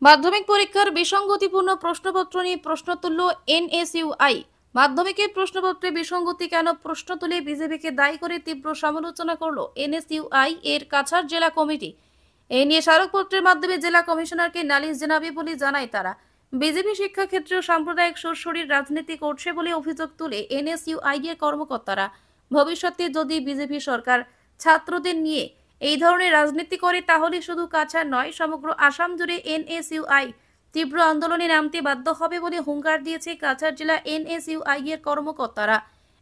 মাধ্যমিক পরীক্ষার বিসঙ্গতিপূর্ণ প্রশ্নপত্র নিয়ে প্রশ্ন তুলল এনএসইউআই। মাধ্যমিকের প্রশ্নপত্রে বিসঙ্গতি কেন প্রশ্ন তুলে বিজেপিকে দায়ী করে তীব্র সমালোচনা করল এনএসইউআই এর কাছাড় জেলা কমিটি। এ নিয়ে স্মারকপত্রের মাধ্যমে জেলা কমিশনারকে নালিশ জানাবে বলে জানায় তারা। বিজেপি শিক্ষাক্ষেত্রেও সাম্প্রদায়িক সুরসুরির রাজনীতি করছে বলে অভিযোগ তুলে এনএসইউআই এর কর্মকর্তারা। ভবিষ্যতে যদি বিজেপি সরকার ছাত্রদের নিয়ে এই ধরনের রাজনীতি করে তাহলে শুধু কাছাড় নয়, সমগ্র আসাম জুড়ে এনএসইউআই তীব্র আন্দোলনে নামতে বাধ্য হবে বলে হুঙ্কার দিয়েছে কাছাড় জেলা এনএসইউআই এর কর্মকর্তারা।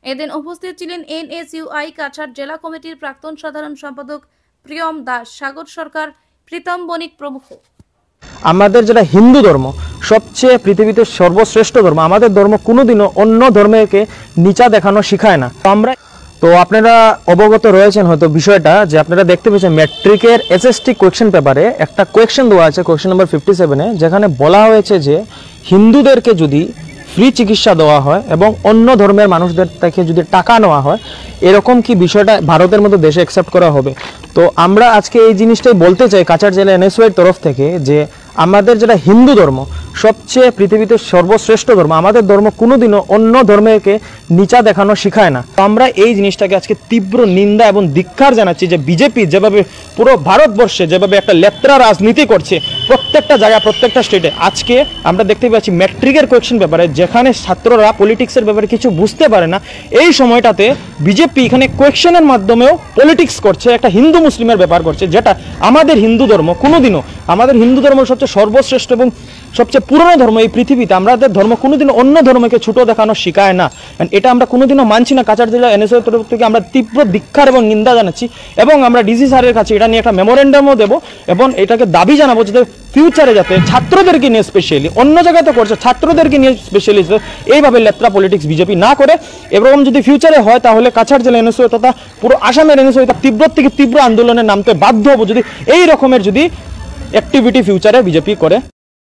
এদিন উপস্থিত ছিলেন এনএসইউআই কাছাড় জেলা কমিটির প্রাক্তন সাধারণ সম্পাদক প্রিয়ম দাস, সাগর সরকার, প্রীতম বণিক প্রমুখ। আমাদের যেটা হিন্দু ধর্ম সবচেয়ে পৃথিবীতে সর্বশ্রেষ্ঠ ধর্ম, আমাদের ধর্ম কোনোদিনও অন্য ধর্মকে নিচা দেখানো শেখায় না। তো আপনারা অবগত রয়েছেন হয়তো বিষয়টা, যে আপনারা দেখতে পেয়েছেন ম্যাট্রিকের এসএসটি কোয়েশ্চেন পেপারে একটা কোয়েশ্চেন দেওয়া আছে, কোয়েশ্চেন নাম্বার 57-এ, যেখানে বলা হয়েছে যে হিন্দুদেরকে যদি ফ্রি চিকিৎসা দেওয়া হয় এবং অন্য ধর্মের মানুষদের থেকে যদি টাকা নেওয়া হয়, এরকম কি বিষয়টা ভারতের মতো দেশে অ্যাকসেপ্ট করা হবে? তো আমরা আজকে এই জিনিসটাই বলতে চাই কাছাড় জেলা এনএসইউআইয়ের তরফ থেকে, যে আমাদের যেটা হিন্দু ধর্ম সবচেয়ে পৃথিবীতে সর্বশ্রেষ্ঠ ধর্ম, আমাদের ধর্ম কোনোদিনও অন্য ধর্মকে নিচা দেখানো শেখায় না। তো আমরা এই জিনিসটাকে আজকে তীব্র নিন্দা এবং ধিক্কার জানাচ্ছি যে বিজেপি যেভাবে পুরো ভারতবর্ষে যেভাবে একটা লেত্রা রাজনীতি করছে প্রত্যেকটা জায়গায় প্রত্যেকটা স্টেটে। আজকে আমরা দেখতে পাচ্ছি ম্যাট্রিকের কোয়েশ্চেন পেপারে যেখানে ছাত্ররা পলিটিক্সের ব্যাপারে কিছু বুঝতে পারে না, এই সময়টাতে বিজেপি এখানে কোয়েশ্চেনের মাধ্যমেও পলিটিক্স করছে, একটা হিন্দু মুসলিমের ব্যাপার করছে, যেটা আমাদের হিন্দু ধর্ম কোনোদিনও, আমাদের হিন্দু ধর্ম সবচেয়ে সর্বশ্রেষ্ঠ এবং সবচেয়ে পুরনো ধর্ম এই পৃথিবীতে। আমাদের ধর্ম কোনোদিনও অন্য ধর্মকে ছোট দেখানো শেখায় না। এটা আমরা কোনোদিনও মানছি না। কাছাড় জেলা এনএসইউআইয়ের তরফ থেকে আমরা তীব্র ধিক্কার এবং নিন্দা জানাচ্ছি এবং আমরা ডিসি স্যারের কাছে এটা নিয়ে একটা মেমোরেন্ডামও দেবো এবং এটাকে দাবি জানাবো যাতে ফিউচারে যাতে ছাত্রদেরকে নিয়ে স্পেশালি, অন্য জায়গায় তো করছে, ছাত্রদেরকে নিয়ে স্পেশালি এইভাবে লেত্রা পলিটিক্স বিজেপি না করে। এরকম যদি ফিউচারে হয় তাহলে কাছাড় জেলা এনএসইউআই তথা পুরো আসামের এনএসইউআই তীব্র থেকে তীব্র আন্দোলনে নামতে বাধ্য হবো যদি এই রকমের যদি অ্যাক্টিভিটি ফিউচারে বিজেপি করে।